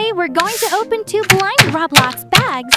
Today we're going to open 2 blind Roblox bags.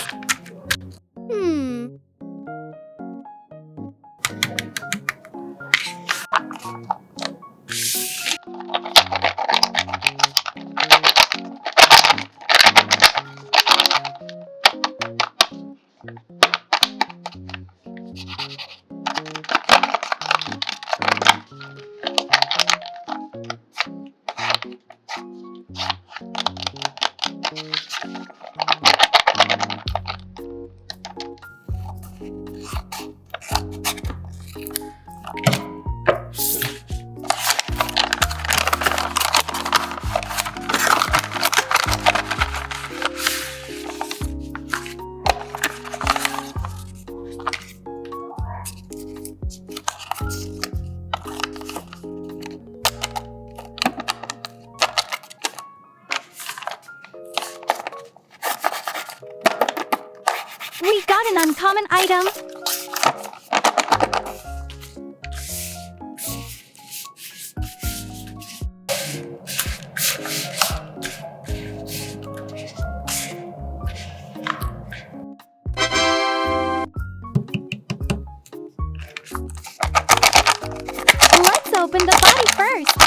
We got an uncommon item. Let's open the body first.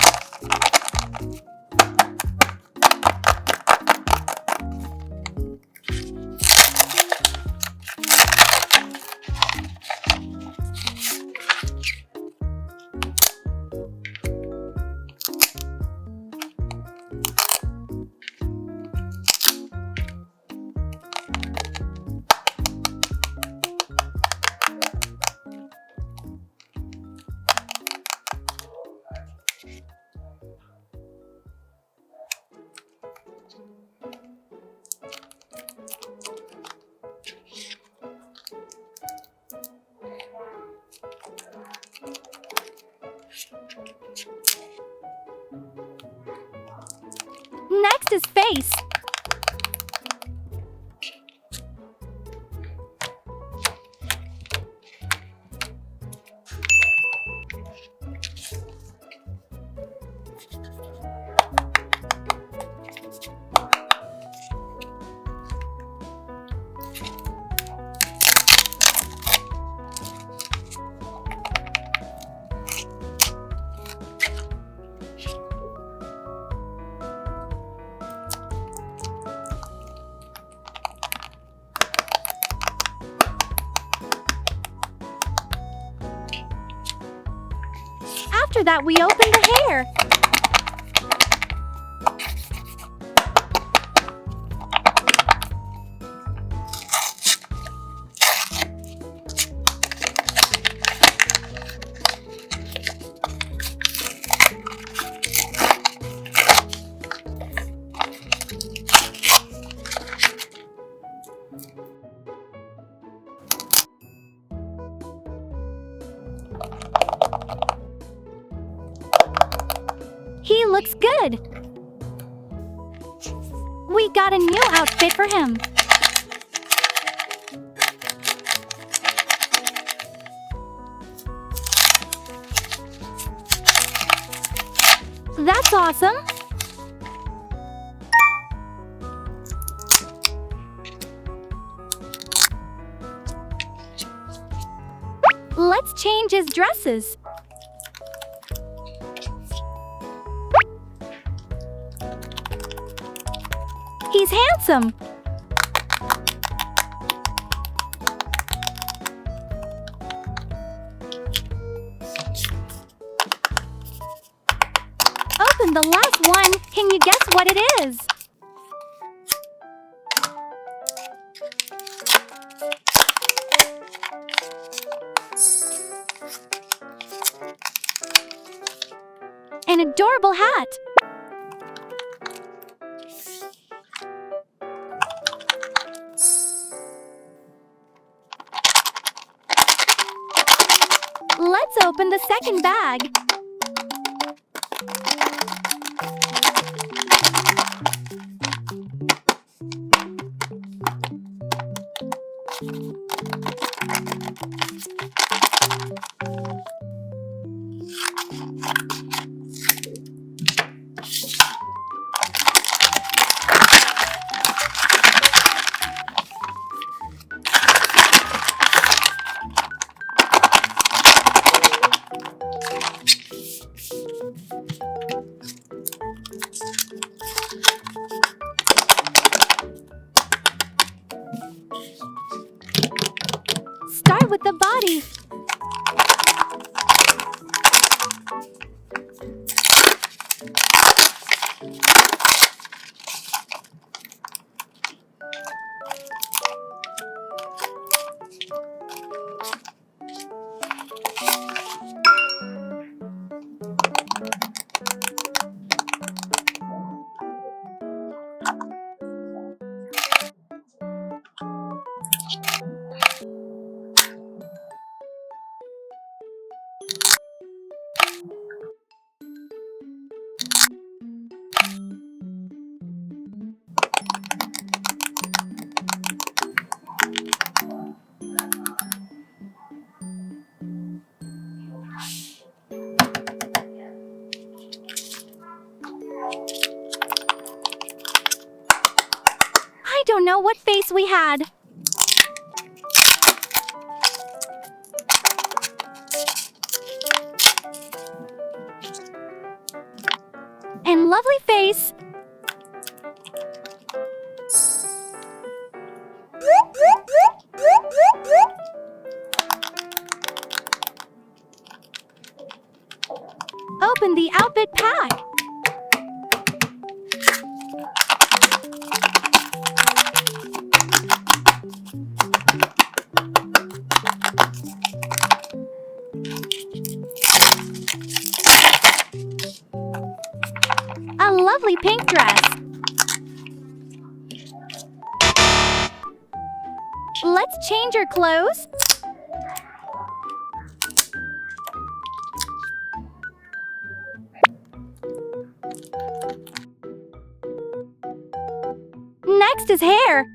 Next is face. After that, we open the hair. He looks good. We got a new outfit for him. That's awesome. Let's change his dresses. He's handsome. Open the last one. Can you guess what it is? An adorable hat. Let's open the second bag. start with the body. I don't know what face we had. And lovely face. Open the outfit pack. A lovely pink dress. Let's change your clothes. Next is hair.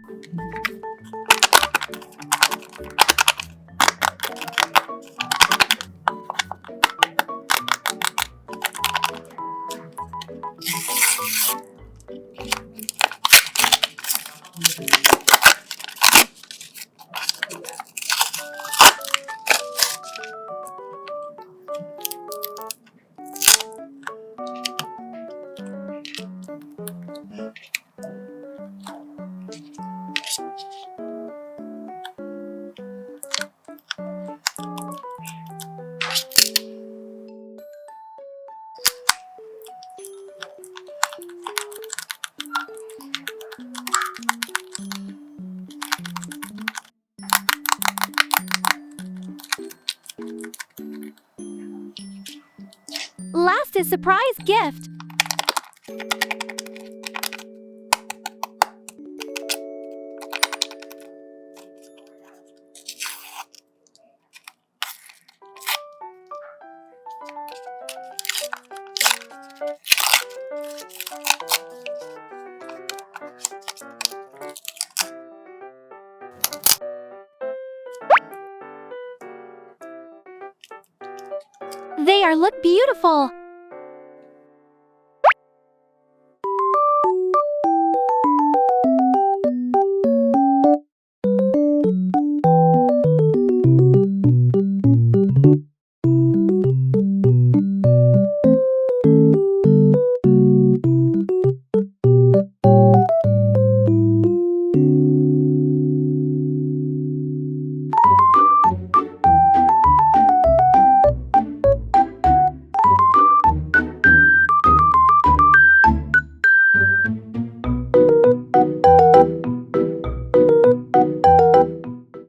Last is surprise gift. They look beautiful.